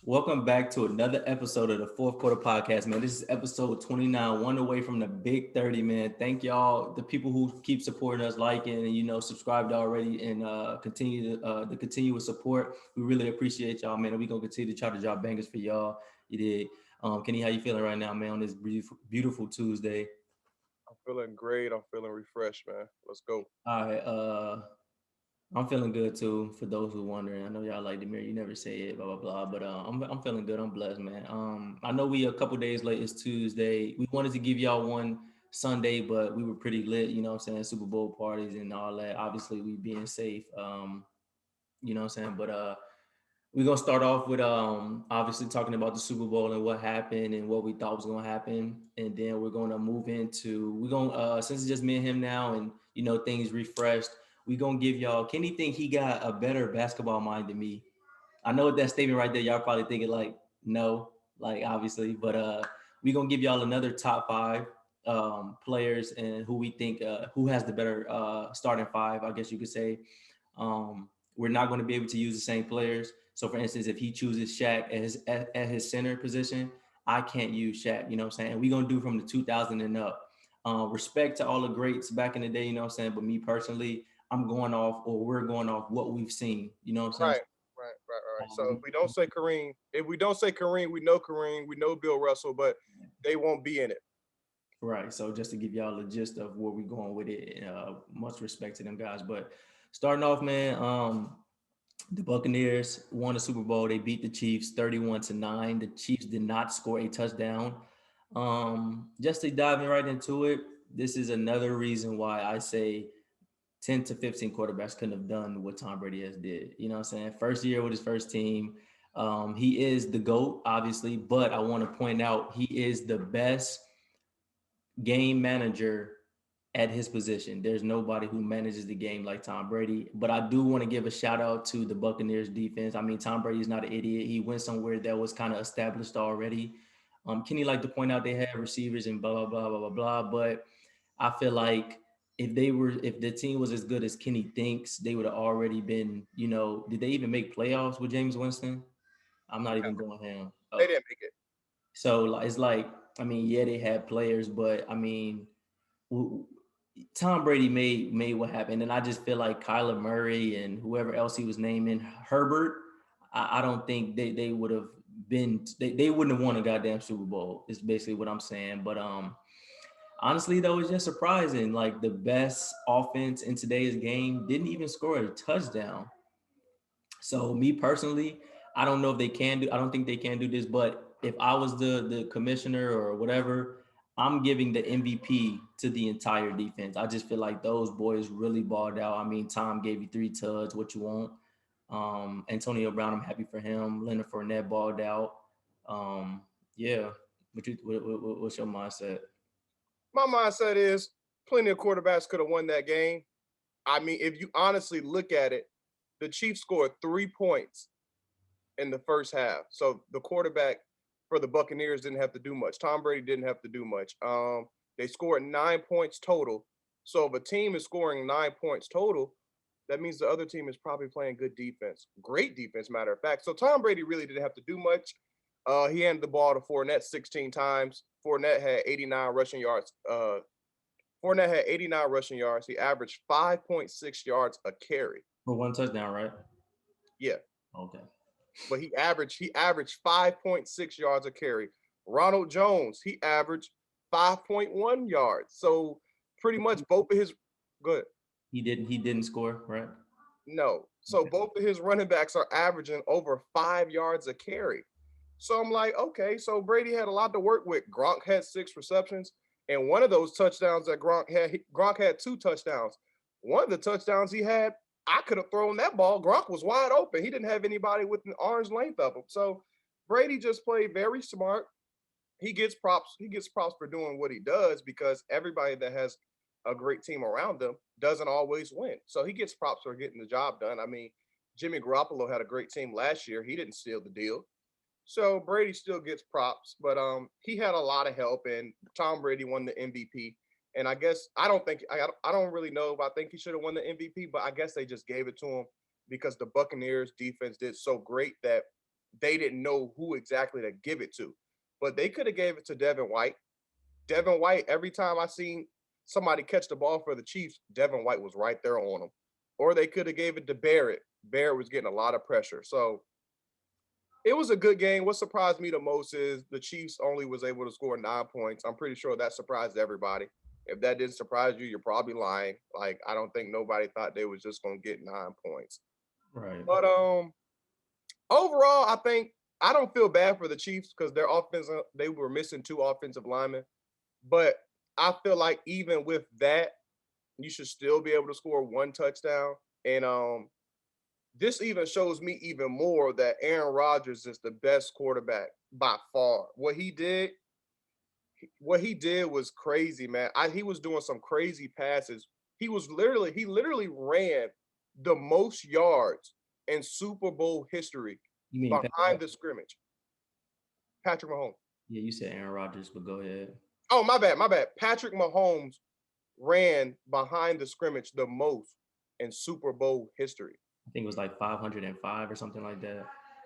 Welcome back to another episode of the Fourth Quarter Podcast, man. This is episode 29, one away from the big 30, man. Thank y'all, the people who keep supporting us, liking, and subscribed already, and continue the continuous support. We really appreciate y'all, man. And we gonna continue to try to drop bangers for y'all. You did. Kenny, how you feeling right now, man? On this beautiful Tuesday. I'm feeling great. I'm feeling refreshed, man. Let's go. All right. I'm feeling good too. For those who wondering, I know y'all like Demir. You never say it, blah blah blah. But I'm feeling good. I'm blessed, man. I know we a couple days late. It's Tuesday. We wanted to give y'all one Sunday, but we were pretty lit. You know what I'm saying? Super Bowl parties and all that. Obviously, we being safe. You know what I'm saying? But we're gonna start off with obviously talking about the Super Bowl and what happened and what we thought was gonna happen, and then we're gonna move into we're gonna since it's just me and him now, and things refreshed. We're gonna give y'all. Kenny think he got a better basketball mind than me. I know that statement right there. Y'all probably thinking like no, like obviously, but we gonna give y'all another top five players and who we think who has the better starting five. I guess you could say. We're not going to be able to use the same players. So, for instance, if he chooses Shaq at his center position, I can't use Shaq. You know what I'm saying? We're going to do from the 2000 and up. Respect to all the greats back in the day. You know what I'm saying? But me personally, I'm going off, or we're going off what we've seen. You know what I'm saying? Right, right. So if we don't say Kareem, we know Bill Russell, but they won't be in it. Right. So just to give y'all the gist of where we're going with it, much respect to them guys. But starting off, man, the Buccaneers won the Super Bowl. They beat the Chiefs 31-9. The Chiefs did not score a touchdown. Just to dive in right into it, this is another reason why I say 10 to 15 quarterbacks couldn't have done what Tom Brady has did. You know what I'm saying? First year with his first team. He is the GOAT, obviously, but I want to point out he is the best game manager at his position. There's nobody who manages the game like Tom Brady. But I do want to give a shout out to the Buccaneers defense. I mean, Tom Brady is not an idiot. He went somewhere that was kind of established already. Kenny like to point out they had receivers and blah blah blah blah blah blah. But I feel like if the team was as good as Kenny thinks, they would have already been. Did they even make playoffs with James Winston? I'm not No, even going him. they Oh, didn't make it. so it's like I mean, yeah, they had players, but I mean Tom Brady made what happened, and I just feel like Kyler Murray and whoever else he was naming, Herbert. I don't think they would have been. They wouldn't have won a goddamn Super Bowl. Is basically what I'm saying. But honestly, though, it's just surprising. Like the best offense in today's game didn't even score a touchdown. So me personally, I don't know if they can do. I don't think they can do this. But if I was the commissioner or whatever, I'm giving the MVP to the entire defense. I just feel like those boys really balled out. I mean, Tom gave you three tuds. What you want? Antonio Brown, I'm happy for him. Leonard Fournette balled out. Um, yeah. What's your mindset? My mindset is plenty of quarterbacks could have won that game. I mean, if you honestly look at it, the Chiefs scored 3 points in the first half. So the quarterback for the Buccaneers didn't have to do much. Tom Brady didn't have to do much. They scored 9 points total. So if a team is scoring 9 points total, that means the other team is probably playing good defense, great defense, matter of fact. So Tom Brady really didn't have to do much. He handed the ball to Fournette 16 times. Fournette had 89 rushing yards. Fournette had 89 rushing yards. He averaged 5.6 yards a carry. For one touchdown, right? Yeah, Okay. but he averaged 5.6 yards a carry. Ronald Jones, he averaged 5.1 yards. So pretty much both of his good. He didn't score, right? No. So Okay. both of his running backs are averaging over 5 yards a carry. So I'm like, okay, so Brady had a lot to work with. Gronk had 6 receptions, and one of those touchdowns that Gronk had 2 touchdowns. One of the touchdowns he had, I could have thrown that ball. Gronk was wide open. He didn't have anybody with an arm's length of him. So Brady just played very smart. He gets props. He gets props for doing what he does because everybody that has a great team around them doesn't always win. So he gets props for getting the job done. I mean, Jimmy Garoppolo had a great team last year. He didn't steal the deal. So Brady still gets props, but he had a lot of help, and Tom Brady won the MVP. And I guess I don't really know if I think he should have won the MVP, but I guess they just gave it to him because the Buccaneers defense did so great that they didn't know who exactly to give it to. But they could have gave it to Devin White. Devin White, every time I seen somebody catch the ball for the Chiefs, Devin White was right there on them. Or they could have gave it to Barrett. Barrett was getting a lot of pressure. So it was a good game. What surprised me the most is the Chiefs only was able to score 9 points. I'm pretty sure that surprised everybody. If that didn't surprise you, you're probably lying. Like I don't think nobody thought they was just gonna get 9 points. Right. But overall, I think I don't feel bad for the Chiefs because their offense they were missing two offensive linemen. But I feel like even with that, you should still be able to score one touchdown. And this even shows me even more that Aaron Rodgers is the best quarterback by far. What he did was crazy, man. He was doing some crazy passes. He literally ran the most yards in Super Bowl history You mean behind the scrimmage. Patrick Mahomes. yeah, you said Aaron Rodgers, but go ahead. Oh, my bad, my bad. Patrick Mahomes ran behind the scrimmage the most in Super Bowl history. I think it was like 505 or something like that.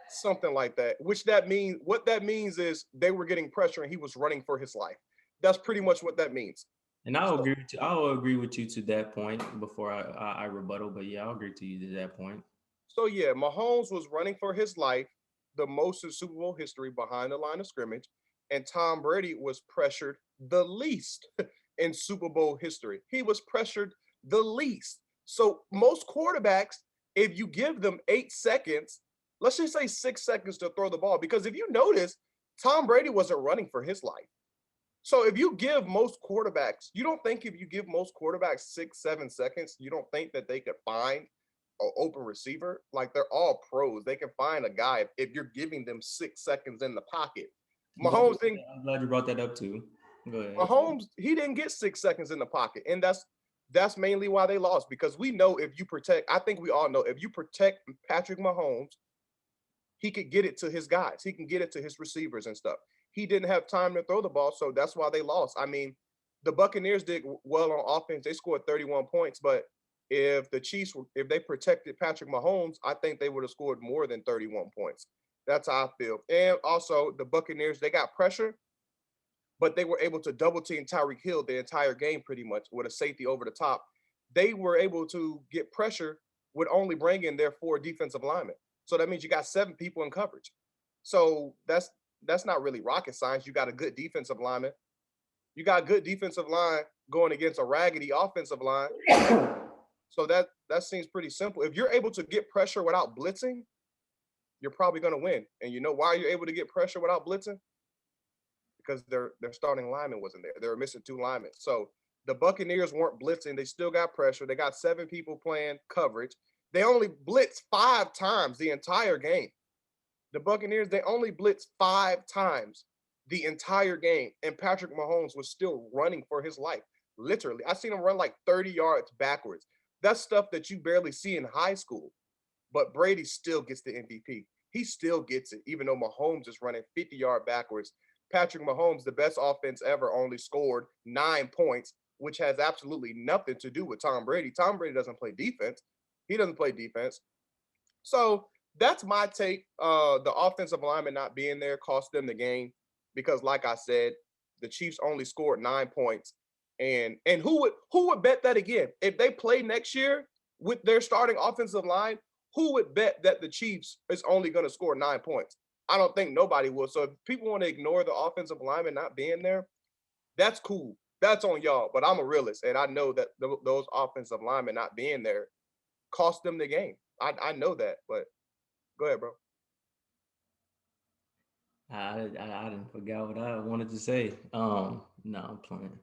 Something like that. Which that means what that means is they were getting pressure and he was running for his life. That's pretty much what that means. And I'll So agree with you. I'll agree with you to that point before I rebuttal. But yeah, I'll agree to you to that point. so yeah, Mahomes was running for his life, the most in Super Bowl history behind the line of scrimmage, and Tom Brady was pressured the least in Super Bowl history. He was pressured the least. So most quarterbacks, if you give them 8 seconds, let's just say 6 seconds to throw the ball, because if you notice, Tom Brady wasn't running for his life. So if you give most quarterbacks, you don't think if you give most quarterbacks 6, 7 seconds, you don't think that they could find an open receiver? Like they're all pros. They can find a guy if you're giving them 6 seconds in the pocket. I'm glad, Mahomes didn't I'm glad you brought that up too. Go ahead. Mahomes, he didn't get 6 seconds in the pocket. And that's mainly why they lost. Because we know if you protect, I think we all know if you protect Patrick Mahomes, he could get it to his guys. He can get it to his receivers and stuff. He didn't have time to throw the ball, so that's why they lost. I mean, the Buccaneers did well on offense. They scored 31 points, but if the Chiefs, if they protected Patrick Mahomes, I think they would have scored more than 31 points. That's how I feel. And also, the Buccaneers, they got pressure, but they were able to double team Tyreek Hill the entire game pretty much with a safety over the top. They were able to get pressure with only bringing their four defensive linemen. So that means you got seven people in coverage. So that's not really rocket science. You got a good defensive lineman. You got a good defensive line going against a raggedy offensive line. So that seems pretty simple. If you're able to get pressure without blitzing, you're probably going to win. And you know why you're able to get pressure without blitzing? Because their starting lineman wasn't there. They were missing two linemen. So the Buccaneers weren't blitzing. They still got pressure. They got seven people playing coverage. They only blitzed 5 times the entire game. The Buccaneers, they only blitzed 5 times the entire game. And Patrick Mahomes was still running for his life. Literally. I seen him run like 30 yards backwards. That's stuff that you barely see in high school. But Brady still gets the MVP. He still gets it, even though Mahomes is running 50-yard backwards. Patrick Mahomes, the best offense ever, only scored 9 points, which has absolutely nothing to do with Tom Brady. Tom Brady doesn't play defense. He doesn't play defense. So that's my take. The offensive lineman not being there cost them the game because, like I said, the Chiefs only scored 9 points. And who would bet that again? If they play next year with their starting offensive line, who would bet that the Chiefs is only going to score 9 points? I don't think nobody will. So if people want to ignore the offensive lineman not being there, that's cool. That's on y'all. But I'm a realist, and I know that those offensive linemen not being there cost them the game. I know that. But go ahead, bro. I didn't forget what I wanted to say. No, I'm playing.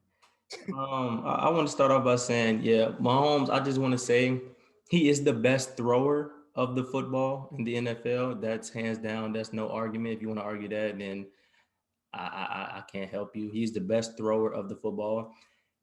I want to start off by saying, yeah, Mahomes. I just want to say he is the best thrower of the football in the NFL. That's hands down. That's no argument. If you want to argue that, then I can't help you. He's the best thrower of the football.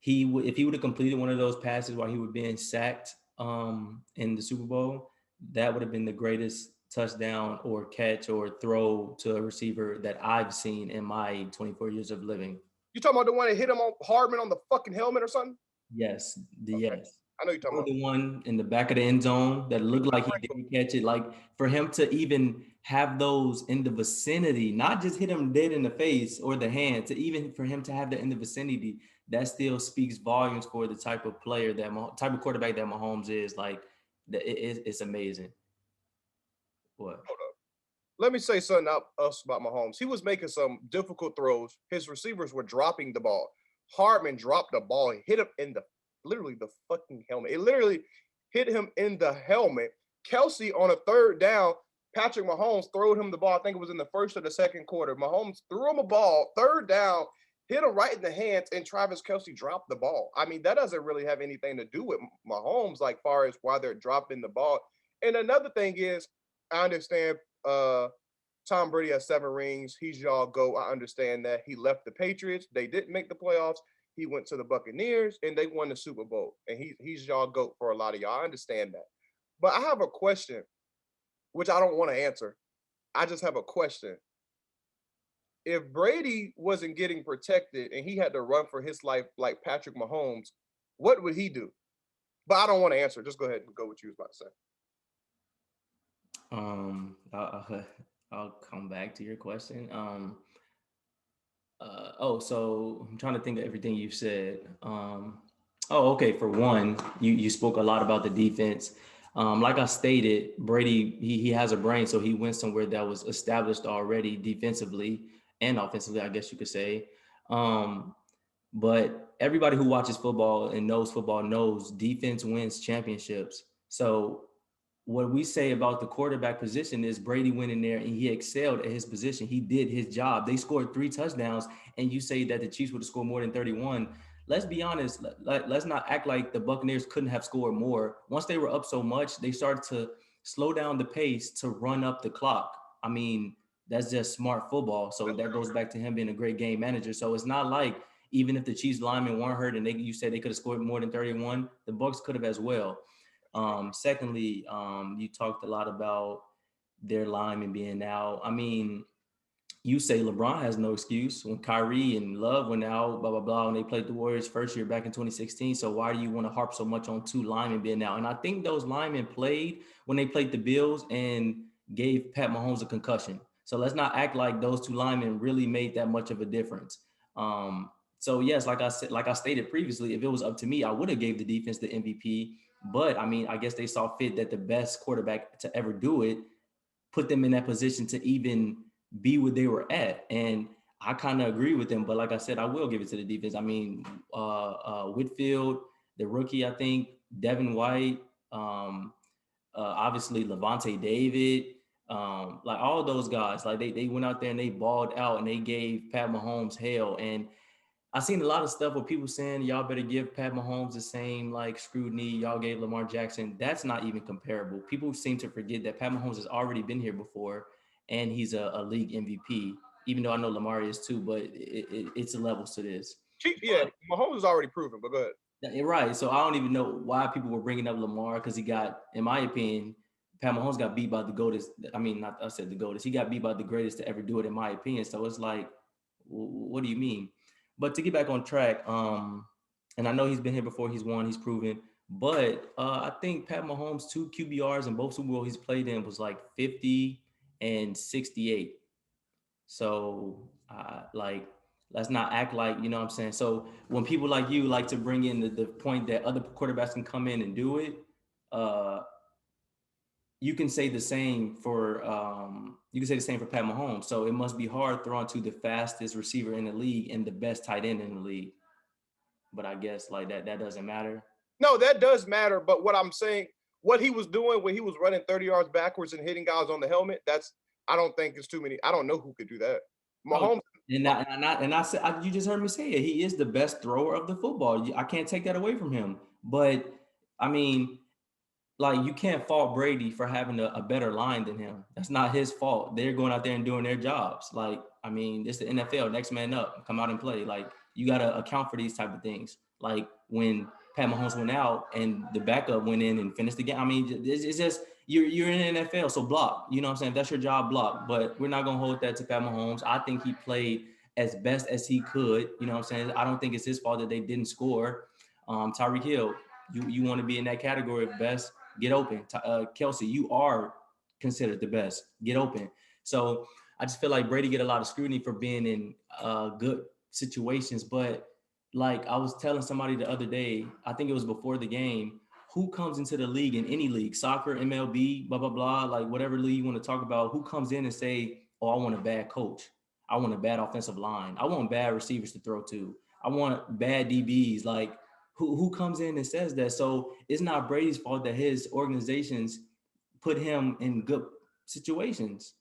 If he would have completed one of those passes while he was being sacked in the Super Bowl, that would have been the greatest touchdown or catch or throw to a receiver that I've seen in my 24 years of living. You talking about the one that hit him on Hardman on the fucking helmet or something? Yes, Okay, yes. I know you're talking Or about. the one in the back of the end zone that looked like he didn't catch it. Like for him to even have those in the vicinity, not just hit him dead in the face or the hand, to even for him to have that in the vicinity, that still speaks volumes for the type of player that type of quarterback that Mahomes is. Like, it's amazing. What? Hold up. Let me say something else about Mahomes. He was making some difficult throws. His receivers were dropping the ball. Hardman dropped the ball. He hit him in the literally the fucking helmet. It literally hit him in the helmet. Kelsey on a third down, Patrick Mahomes throwed him the ball. I think it was in the first or the second quarter. Mahomes threw him a ball, third down, hit him right in the hands, and Travis Kelsey dropped the ball. I mean, that doesn't really have anything to do with Mahomes, like far as why they're dropping the ball. And another thing is, I understand Tom Brady has 7 rings. He's y'all go. I understand that. He left the Patriots. They didn't make the playoffs. He went to the Buccaneers and they won the Super Bowl. And he's y'all goat for a lot of y'all. I understand that. But I have a question, which I don't want to answer. I just have a question. If Brady wasn't getting protected and he had to run for his life like Patrick Mahomes, what would he do? But I don't want to answer. Just go ahead and go what you was about to say. I'll come back to your question. Oh, so I'm trying to think of everything you've said. Oh, okay. For one, you spoke a lot about the defense. Like I stated, Brady he has a brain, so he went somewhere that was established already defensively and offensively, I guess you could say. Um, but everybody who watches football and knows football knows defense wins championships. So what we say about the quarterback position is Brady went in there and he excelled at his position. He did his job. They scored 3 touchdowns, and you say that the Chiefs would have scored more than 31. Let's be honest. Let's not act like the Buccaneers couldn't have scored more. Once they were up so much, they started to slow down the pace to run up the clock. I mean, that's just smart football. So That's that very goes true. back to him being a great game manager. So it's not like even if the Chiefs linemen weren't hurt and you said they could have scored more than 31, the Bucks could have as well. That's true. Secondly, you talked a lot about their linemen being out. I mean, you say LeBron has no excuse when Kyrie and Love went out, blah blah blah, when they played the Warriors first year back in 2016. So why do you want to harp so much on 2 linemen being out? And I think those linemen played when they played the Bills and gave Pat Mahomes a concussion. So let's not act like those 2 linemen really made that much of a difference. So yes, like I said, like I stated previously, if it was up to me, I would have gave the defense the MVP. But I mean, I guess they saw fit that the best quarterback to ever do it put them in that position to even be where they were at. And I kind of agree with them. But like I said, I will give it to the defense. I mean, Whitfield, the rookie, I think, Devin White, obviously Levante David, like all those guys, like they went out there and they balled out and they gave Pat Mahomes hell. And I seen a lot of stuff with people saying y'all better give Pat Mahomes the same like scrutiny y'all gave Lamar Jackson. That's not even comparable. People seem to forget that Pat Mahomes has already been here before, and he's a league MVP. Even though I know Lamar is too, but it's a levels to this. Chief, yeah, Mahomes is already proven, but go ahead. You're right. So I don't even know why people were bringing up Lamar because he got, in my opinion, Pat Mahomes got beat by the greatest. I mean, not I said the greatest. He got beat by the greatest to ever do it, in my opinion. So it's like, what do you mean? But to get back on track, and I know he's been here before. He's won. He's proven. But I think Pat Mahomes 2 QBRs in both Super Bowl he's played in was like 50 and 68. So, like, let's not act like, you know what I'm saying? So, when people like you like to bring in the point that other quarterbacks can come in and do it, uh, you can say the same for Pat Mahomes. So it must be hard throwing to the fastest receiver in the league and the best tight end in the league. But I guess like that doesn't matter. No, that does matter. But what I'm saying, what he was doing when he was running 30 yards backwards and hitting guys on the helmet, that's I don't think it's too many. I don't know who could do that. Oh, Mahomes, and I said you just heard me say it. He is the best thrower of the football. I can't take that away from him. But I mean, like you can't fault Brady for having a better line than him. That's not his fault. They're going out there and doing their jobs. Like, I mean, it's the NFL, next man up, come out and play. Like, you got to account for these type of things. Like when Pat Mahomes went out and the backup went in and finished the game. I mean, it's just you're in the NFL, so block. You know what I'm saying? If that's your job, block. But we're not gonna hold that to Pat Mahomes. I think he played as best as he could. You know what I'm saying? I don't think it's his fault that they didn't score. Tyreek Hill, you want to be in that category of best, get open. Kelsey, you are considered the best. Get open. So I just feel like Brady get a lot of scrutiny for being in good situations. But like I was telling somebody the other day, I think it was before the game, who comes into the league in any league, soccer, MLB, blah, blah, blah, like whatever league you want to talk about, who comes in and say, oh, I want a bad coach. I want a bad offensive line. I want bad receivers to throw to. I want bad DBs. Like who comes in and says that? So it's not Brady's fault that his organizations put him in good situations.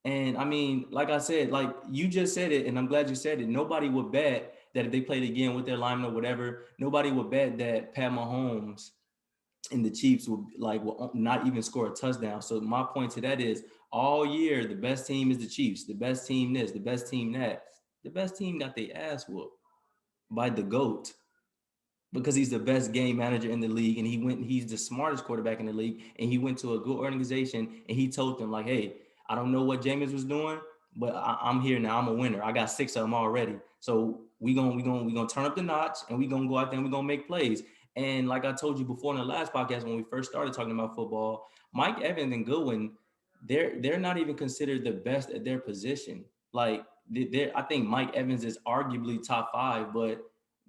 And I mean, like I said, like you just said it, and I'm glad you said it. Nobody would bet that if they played again with their lineman or whatever, nobody would bet that Pat Mahomes and the Chiefs would like will not even score a touchdown. So my point to that is all year the best team is the Chiefs, the best team this, the best team that. The best team got their ass whooped by the GOAT because he's the best game manager in the league and he's the smartest quarterback in the league and he went to a good organization and he told them like, hey, I don't know what Jameis was doing, but I'm here now. I'm a winner. I got 6 of them already. So we gonna turn up the notch and we gonna go out there and we gonna make plays. And like I told you before in the last podcast when we first started talking about football, Mike Evans and Goodwin, they're not even considered the best at their position. Like I think Mike Evans is arguably top five, but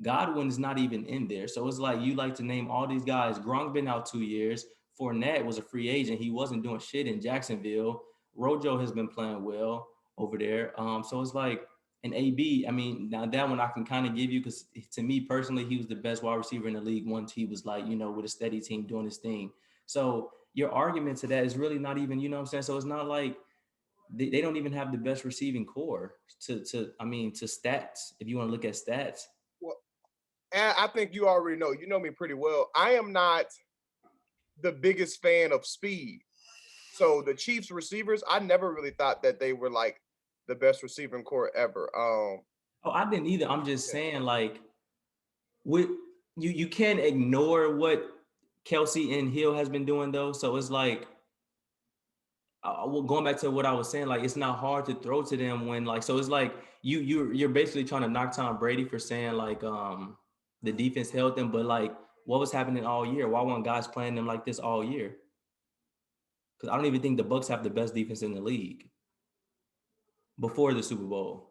Godwin's not even in there. So it's like you like to name all these guys. Gronk been out 2 years. Fournette was a free agent. He wasn't doing shit in Jacksonville. Rojo has been playing well over there. So it's like an AB. I mean, now that one I can kind of give you because to me personally, he was the best wide receiver in the league once he was like, with a steady team doing his thing. So your argument to that is really not even, you know what I'm saying? So it's not like they don't even have the best receiving core to stats. If you want to look at stats, Well, and I think you already know. You know me pretty well. I am not the biggest fan of speed. So the Chiefs receivers, I never really thought that they were like the best receiving core ever. oh, I didn't either. I'm just saying, like, with you can't ignore what Kelsey and Hill has been doing though. So it's like, well, going back to what I was saying, like, it's not hard to throw to them when like, so it's like you're basically trying to knock Tom Brady for saying like, the defense held them, but like, what was happening all year? Why weren't guys playing them like this all year? Because I don't even think the Bucks have the best defense in the league before the Super Bowl.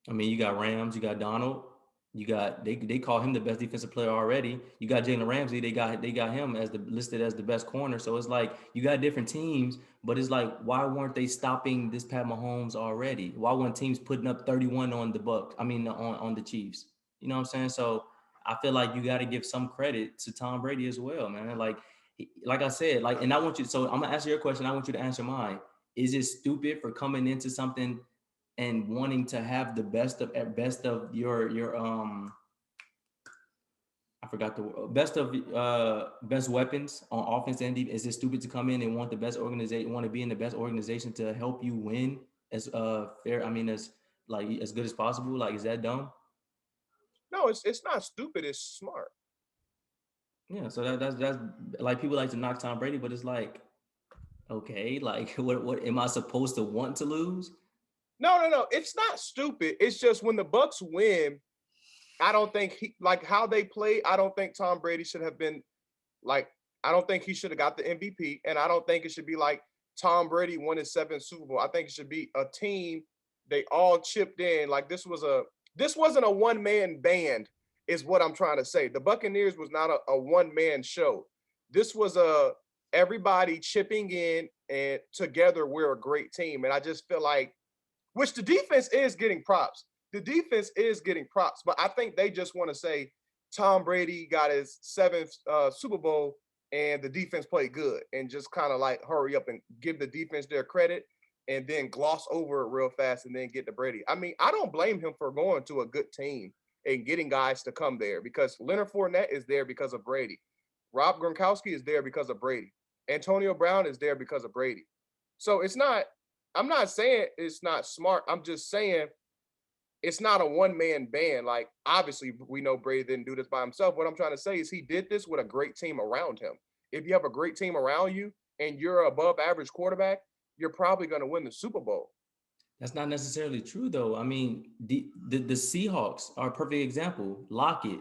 I mean, you got Rams, you got Donald, you got they call him the best defensive player already. You got Jalen Ramsey, they got him as the listed as the best corner. So it's like you got different teams, but it's like why weren't they stopping this Pat Mahomes already? Why weren't teams putting up 31 on the Buck? I mean on the Chiefs. You know what I'm saying? So I feel like you got to give some credit to Tom Brady as well, man. Like I said, like, and I want you. So I'm gonna answer your question. I want you to answer mine. Is it stupid for coming into something and wanting to have the best of your I forgot the best weapons on offense and defense? Is it stupid to come in and want the best organization, want to be in the best organization to help you win as fair? I mean, as like as good as possible. Like, is that dumb? no, it's not stupid. It's smart. Yeah. So that's like people like to knock Tom Brady, but it's like okay, like what am I supposed to want to lose? No. It's not stupid. It's just when the Bucks win, I don't think he like how they play. I don't think Tom Brady should have been like. I don't think he should have got the MVP, and I don't think it should be like Tom Brady won his seventh Super Bowl. I think it should be a team. They all chipped in. Like this wasn't a one man band. Is what I'm trying to say. The Buccaneers was not a one man show. This was a everybody chipping in and together we're a great team. And I just feel like which the defense is getting props. The defense is getting props, but I think they just want to say Tom Brady got his seventh Super Bowl and the defense played good and just kind of like hurry up and give the defense their credit and then gloss over it real fast and then get to Brady. I mean, I don't blame him for going to a good team and getting guys to come there because Leonard Fournette is there because of Brady. Rob Gronkowski is there because of Brady. Antonio Brown is there because of Brady. So it's not I'm not saying it's not smart. I'm just saying it's not a one man band. Like, obviously, we know Brady didn't do this by himself. What I'm trying to say is he did this with a great team around him. If you have a great team around you and you're above average quarterback, you're probably going to win the Super Bowl. That's not necessarily true, though. I mean, the Seahawks are a perfect example. Lockett,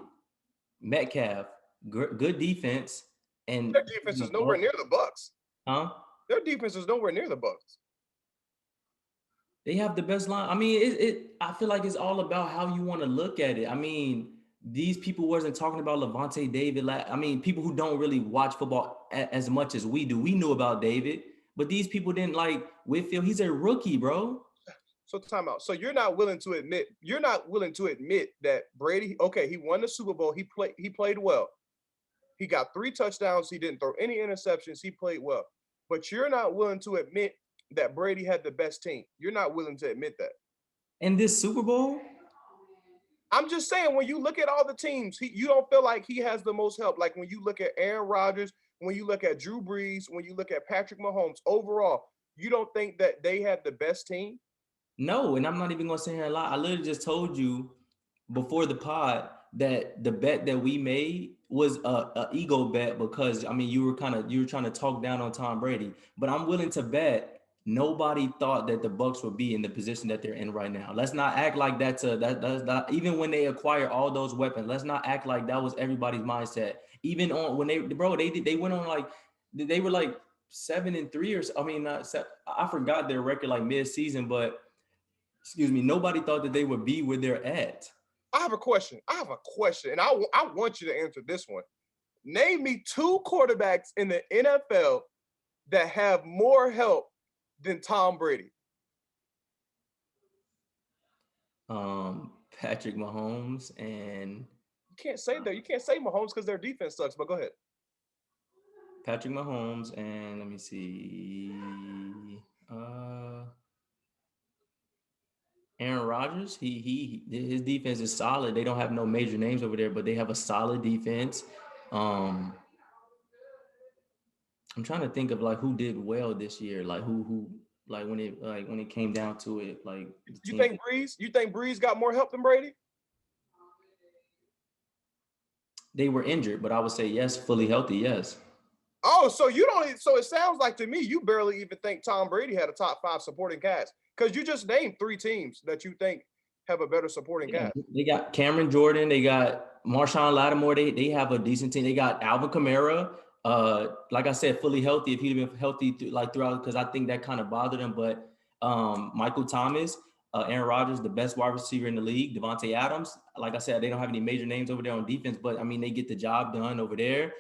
Metcalf, good defense, and Their defense is nowhere near the Bucks. Huh? Their defense is nowhere near the Bucks. They have the best line. I mean, I feel like it's all about how you want to look at it. I mean, these people wasn't talking about Levante David. I mean, people who don't really watch football as much as we do. We knew about David, but these people didn't like Whitfield. He's a rookie, bro. So time out. So you're not willing to admit that Brady, okay, he won the Super Bowl. He played well. He got 3 touchdowns. He didn't throw any interceptions. He played well. But you're not willing to admit that Brady had the best team. You're not willing to admit that. And this Super Bowl, I'm just saying, when you look at all the teams, you don't feel like he has the most help. Like when you look at Aaron Rodgers, when you look at Drew Brees, when you look at Patrick Mahomes, overall, you don't think that they had the best team? no. And I'm not even gonna say here a lot. I literally just told you before the pod that the bet that we made was a ego bet because I mean you were trying to talk down on Tom Brady, but I'm willing to bet nobody thought that the Bucks would be in the position that they're in right now. Let's not act like that's not even when they acquire all those weapons. Let's not act like that was everybody's mindset. Even on when they went on like they were like 7-3 or I mean not I forgot their record like mid season, but excuse me, nobody thought that they would be where they're at. And I want you to answer this one. Name me 2 quarterbacks in the NFL that have more help than Tom Brady. Patrick Mahomes and You can't say that. You can't say Mahomes because their defense sucks. But go ahead. Patrick Mahomes and let me see, uh, Aaron Rodgers. His defense is solid. They don't have no major names over there, but they have a solid defense. Um, I'm trying to think of like who did well this year, like who like when it came down to it, like the You teams think Breeze? You think Breeze got more help than Brady? they were injured, but I would say yes, fully healthy, yes. Oh, so you don't. So it sounds like to me you barely even think Tom Brady had a top 5 supporting cast because you just named 3 teams that you think have a better supporting cast. They got Cameron Jordan. They got Marshawn Lattimore. They have a decent team. They got Alvin Kamara. Like I said, fully healthy. If he'd been healthy throughout, because I think that kind of bothered him. But Michael Thomas, Aaron Rodgers, the best wide receiver in the league. Devontae Adams. Like I said, they don't have any major names over there on defense, but I mean they get the job done over there.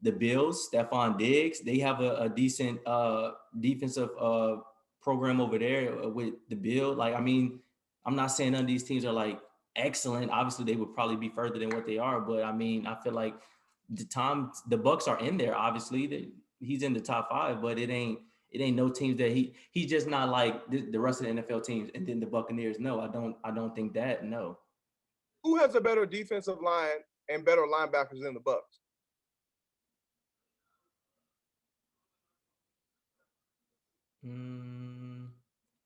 The Bills, Stephon Diggs. They have a decent defensive program over there with the Bill. Like I mean I'm not saying none of these teams are like excellent. Obviously, they would probably be further than what they are, but I mean, I feel like the Bucks are in there. Obviously, he's in the top 5, but it ain't no teams that he's just not like the rest of the NFL teams. And then the Buccaneers, no, I don't think that. No. Who has a better defensive line and better linebackers than the Bucks? Mm,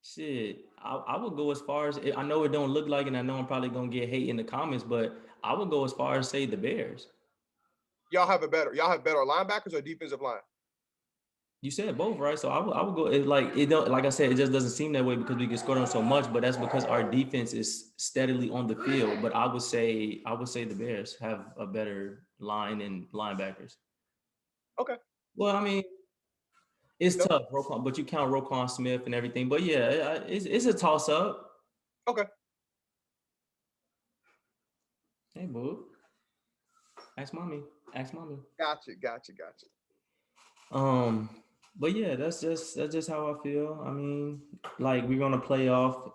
shit, I would go as far as I know it don't look like, and I know I'm probably gonna get hate in the comments, but I would go as far as say the Bears. Y'all have better linebackers or defensive line? You said both, right? So I would go. It like it don't like I said. It just doesn't seem that way because we can score on so much. But that's because our defense is steadily on the field. But I would say the Bears have a better line and linebackers. Okay. Well, I mean, it's No. tough, but you count Roquan Smith and everything. But yeah, it's a toss up. Okay. Hey, boo, ask mommy, ask mommy. Gotcha. Gotcha. Gotcha. Um, but yeah, that's just how I feel. I mean, like we're gonna play off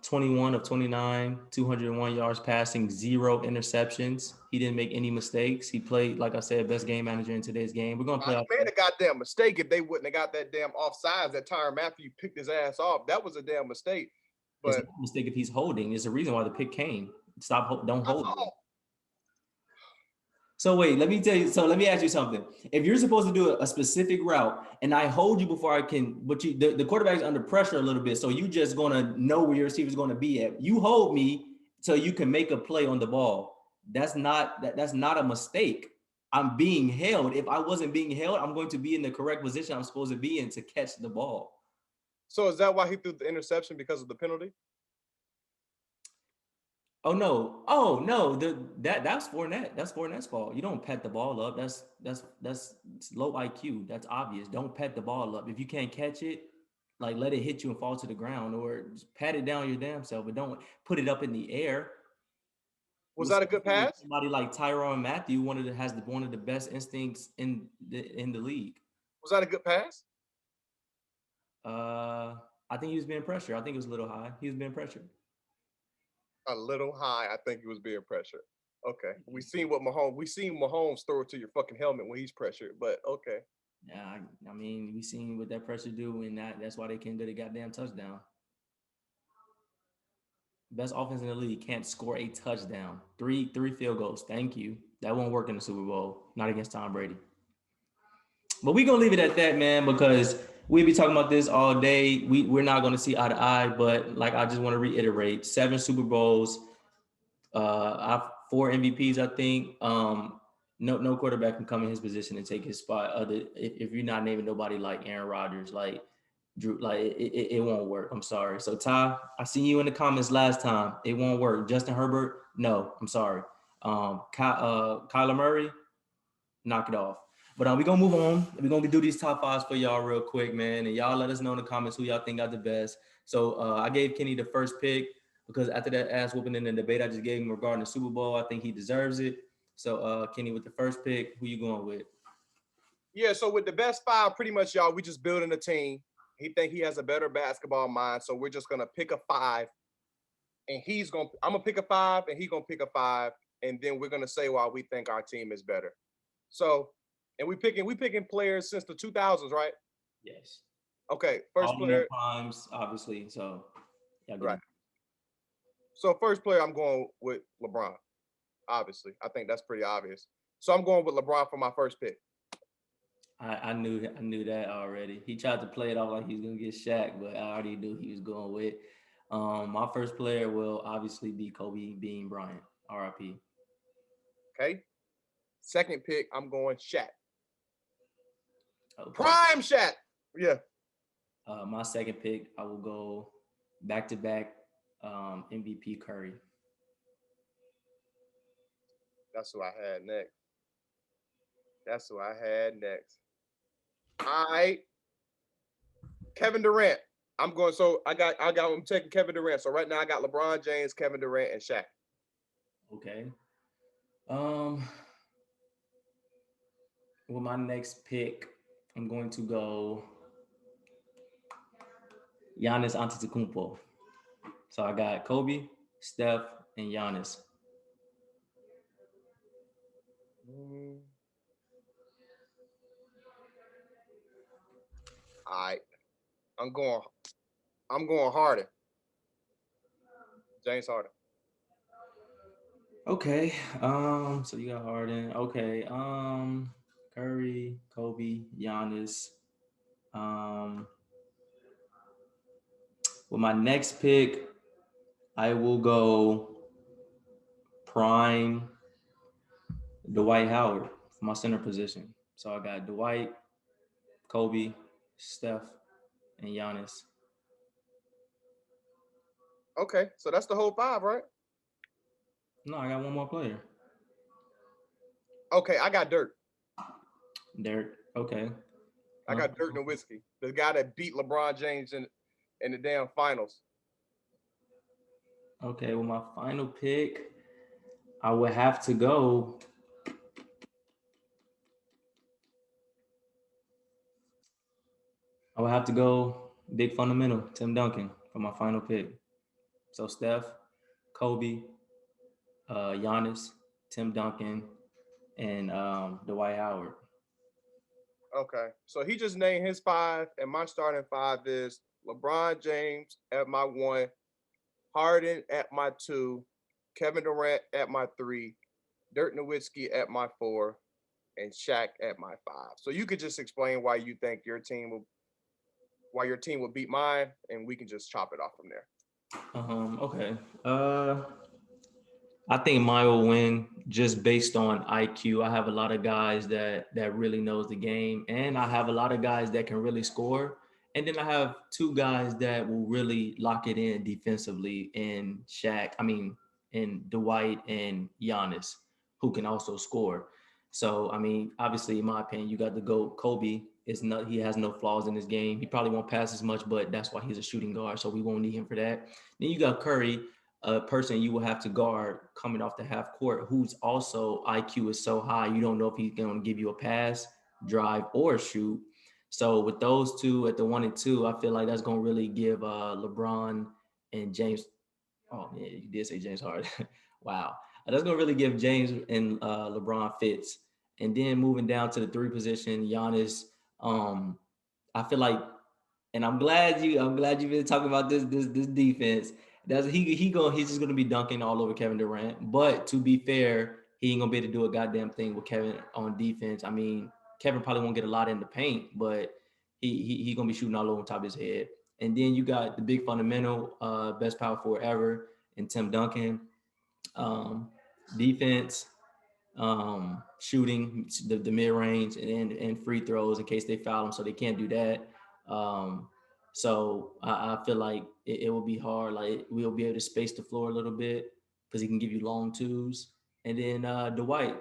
21 of 29, 201 yards passing, 0 interceptions. He didn't make any mistakes. He played, like I said, best game manager in today's game. We're gonna play off. He made a goddamn mistake if they wouldn't have got that damn offsides that Tyron Matthew picked his ass off. That was a damn mistake. It's But not a mistake if he's holding. It's a reason why the pick came. Don't that's hold. all. So wait, let me tell you. So let me ask you something. If you're supposed to do a specific route, and I hold you before I can, but the quarterback's under pressure a little bit, so you just gonna know where your receiver's gonna be at. You hold me so you can make a play on the ball. That's not a mistake. I'm being held. If I wasn't being held, I'm going to be in the correct position I'm supposed to be in to catch the ball. So is that why he threw the interception because of the penalty? Oh no, that's Fournette. That's Fournette's fault. You don't pet the ball up. That's low IQ. That's obvious. Don't pet the ball up. If you can't catch it, like let it hit you and fall to the ground, or just pat it down your damn self. But don't put it up in the air. Was that a good Especially with pass? somebody like Tyrann Matthew, one of the best instincts in the league. Was that a good pass? Uh, I think he was being pressured. I think it was a little high. He was being pressured. A little high. I think he was being pressured. Okay. We seen Mahomes throw it to your fucking helmet when he's pressured, but okay. Yeah, I mean, we seen what that pressure do, and that's why they can't get a goddamn touchdown. Best offense in the league can't score a touchdown. Three field goals. Thank you. That won't work in the Super Bowl. Not against Tom Brady. But we gonna leave it at that, man, because we be talking about this all day. We're not gonna see eye to eye, but like I just want to reiterate: 7 Super Bowls, I 4 MVPs. I think. No quarterback can come in his position and take his spot. Other if you're not naming nobody like Aaron Rodgers, like Drew, like it won't work. I'm sorry. So Ty, I seen you in the comments last time. It won't work. Justin Herbert, no, I'm sorry. Kyler Murray, knock it off. But we gonna move on. We gonna do these top fives for y'all real quick, man. And y'all let us know in the comments who y'all think got the best. So I gave Kenny the first pick because after that ass whooping in the debate I just gave him regarding the Super Bowl, I think he deserves it. So Kenny with the first pick, who you going with? Yeah, so with the best five, pretty much y'all, we just building a team. He think he has a better basketball mind, so we're just gonna pick a five, and I'm gonna pick a five, and he's gonna pick a five, and then we're gonna say why we think our team is better. So, and we picking players since the 2000s, right? Yes. Okay, All first in their player, primes, obviously. So y'all get right? it. So first player, I'm going with LeBron. Obviously, I think that's pretty obvious. So I'm going with LeBron for my first pick. I knew that already. He tried to play it off like he was gonna get Shaq, but I already knew he was going with. My first player will obviously be Kobe Bean Bryant, RIP. Okay, second pick, I'm going Shaq. Okay. Prime Shaq. Yeah, My second pick, I will go back to back MVP Curry. that's who I had next. That's who I had next. All right, Kevin Durant. I'm going. So I'm taking Kevin Durant. So right now I got LeBron James, Kevin Durant, and Shaq. Okay. Um, with my next pick, I'm going to go Giannis Antetokounmpo. So I got Kobe, Steph, and Giannis. Mm, all right, I'm going. I'm going Harden. James Harden. Okay. So you got Harden. Okay. Curry, Kobe, Giannis. Um, with my next pick, I will go prime Dwight Howard for my center position. So I got Dwight, Kobe, Steph, and Giannis. Okay, so that's the whole five, right? No, I got one more player. Okay, I got Dirk. Derek. Okay. I Uh, got Dirk Nowitzki, the guy that beat LeBron James in the damn finals. okay. Well, my final pick, I would have to go. I would have to go big fundamental Tim Duncan for my final pick. So Steph, Kobe, Giannis, Tim Duncan, and Dwight Howard. Okay, so he just named his five, and my starting five is LeBron James at my one, Harden at my two, Kevin Durant at my three, Dirk Nowitzki at my four, and Shaq at my five. So you could just explain why your team will beat mine, and we can just chop it off from there. Okay. Uh, I think mine will win just based on IQ. I have a lot of guys that really knows the game, and I have a lot of guys that can really score. And then I have two guys that will really lock it in defensively in Shaq. I mean, and Dwight and Giannis, who can also score. So I mean, obviously, in my opinion, you got to go Kobe. Is not he has no flaws in his game. He probably won't pass as much, but that's why he's a shooting guard. So we won't need him for that. Then you got Curry, a person you will have to guard coming off the half court, who's also IQ is so high, you don't know if he's going to give you a pass, drive, or shoot. So with those two at the 1 and 2, I feel like that's going to really give LeBron and James. Oh yeah, you did say James Harden. Wow, that's going to really give James and LeBron fits. And then moving down to the three position, Giannis. Um, I feel like, and I'm glad you've been talking about this defense. That's he's just gonna be dunking all over Kevin Durant. But to be fair, he ain't gonna be able to do a goddamn thing with Kevin on defense. I mean, Kevin probably won't get a lot in the paint, but he gonna be shooting all over the top of his head. And then you got the big fundamental, best power forward ever, and Tim Duncan. Um, defense, shooting the mid range and free throws in case they foul them, so they can't do that. Um, so I feel like it will be hard. Like we'll be able to space the floor a little bit because he can give you long twos. And then Dwight,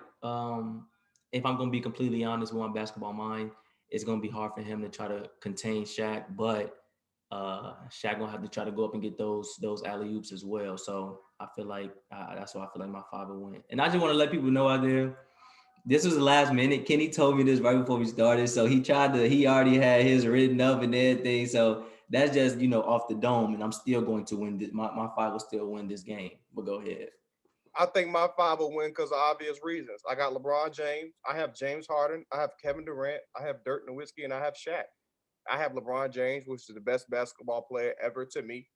if I'm gonna be completely honest with my basketball mind, it's gonna be hard for him to try to contain Shaq, but Shaq gonna have to try to go up and get those alley oops as well. So I feel like that's why I feel like my father went. And I just want to let people know out there, this was the last minute. Kenny told me this right before we started, so he already had his written up and everything. So that's just off the dome, and I'm still going to win this. My five will still win this game. But go ahead. I think my five will win because of obvious reasons. I got LeBron James. I have James Harden. I have Kevin Durant. I have Dirk Nowitzki, and I have Shaq. I have LeBron James, which is the best basketball player ever to me.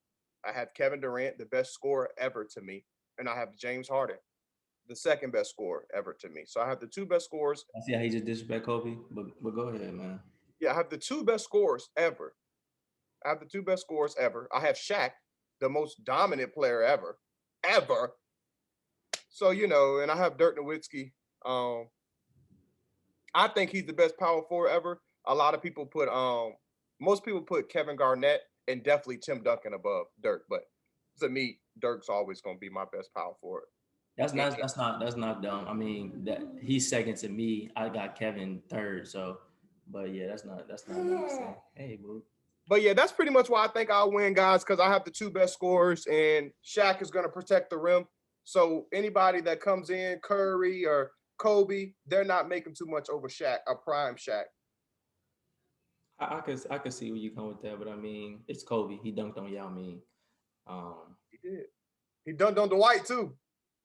I have Kevin Durant, the best scorer ever to me, and I have James Harden, the second best scorer ever to me. So I have the two best scorers. I see how he just disrespect Kobe, but go ahead, man. Yeah, I have the two best scorers ever. I have the two best scorers ever. I have Shaq, the most dominant player ever, ever. So and I have Dirk Nowitzki. Um, I think he's the best power forward ever. A lot of people most people put Kevin Garnett and definitely Tim Duncan above Dirk, but to me, Dirk's always going to be my best power forward. That's not dumb. I mean that he's second to me. I got Kevin third. So, but yeah, that's not dumb to say. Hey, boo. But yeah, that's pretty much why I think I'll win, guys, because I have the two best scorers, and Shaq is going to protect the rim. So anybody that comes in, Curry or Kobe, they're not making too much over Shaq, a prime Shaq. I could see where you come with that, but I mean it's Kobe. He dunked on Yao Ming. Um, He did. He dunked on Dwight too.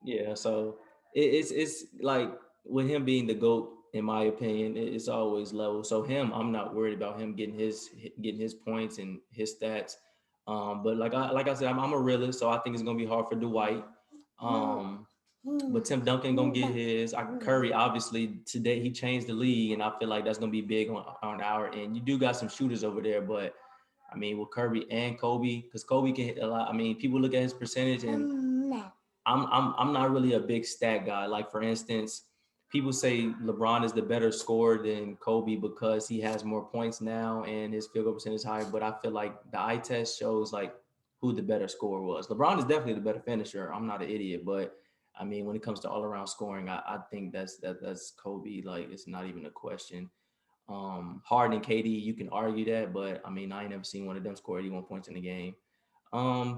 Yeah, so it's like with him being the goat, in my opinion, it's always level. So him, I'm not worried about him getting his points and his stats. But like I said, I'm a realist, so I think it's gonna be hard for Dwight. Um, but Tim Duncan gonna get his. Curry obviously today he changed the league, and I feel like that's gonna be big on our end. You do got some shooters over there, but I mean with Curry and Kobe, because Kobe can hit a lot. I mean people look at his percentage and I'm not really a big stat guy. Like for instance, people say LeBron is the better scorer than Kobe because he has more points now and his field goal percentage is higher. But I feel like the eye test shows like who the better scorer was. LeBron is definitely the better finisher. I'm not an idiot, but I mean when it comes to all around scoring, I think that's Kobe. Like it's not even a question. Harden and KD, you can argue that, but I mean I ain't never seen one of them score 81 points in a game.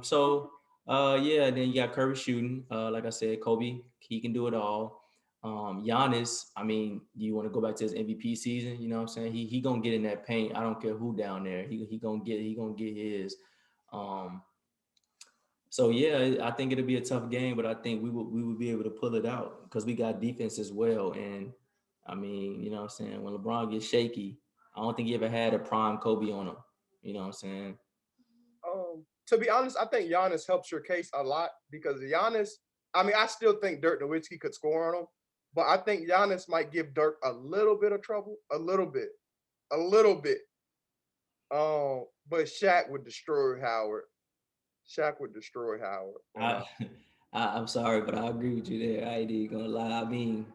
So yeah, then you got Curry shooting. Like I said, Kobe, he can do it all. Giannis, I mean, do you want to go back to his MVP season? You know what I'm saying? He gonna get in that paint. I don't care who down there. He gonna get his. Um, so yeah, I think it'll be a tough game, but I think we would be able to pull it out because we got defense as well. And I mean, you know what I'm saying? When LeBron gets shaky, I don't think he ever had a prime Kobe on him. You know what I'm saying? To be honest, I think Giannis helps your case a lot because Giannis. I mean, I still think Dirk Nowitzki could score on him, but I think Giannis might give Dirk a little bit of trouble, a little bit. But Shaq would destroy Howard. Shaq would destroy Howard, and I, I'm sorry, but I agree with you there. I ain't even gonna lie. I mean,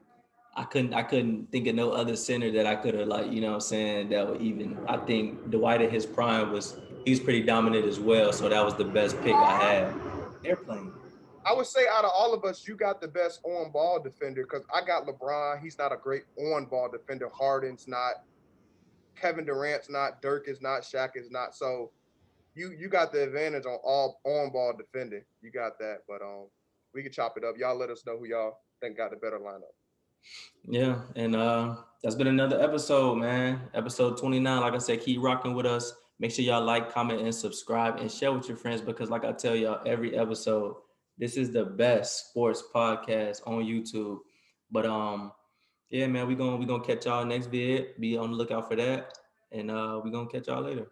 I couldn't think of no other center that I could have like, you know what I'm saying, that would even I think Dwight at his prime was he was pretty dominant as well. So that was the best pick I had. Airplane. I would say out of all of us, you got the best on ball defender because I got LeBron. He's not a great on ball defender. Harden's not. Kevin Durant's not. Dirk is not. Shaq is not. So you got the advantage on all on ball defending. You got that. But we can chop it up. Y'all let us know who y'all think got the better lineup. Yeah, and that's been another episode, man. Episode 29. Like I said, keep rocking with us. Make sure y'all like, comment, and subscribe, and share with your friends because, like I tell y'all every episode, this is the best sports podcast on YouTube. But yeah, man, we gonna catch y'all next vid. Be on the lookout for that, and we gonna catch y'all later.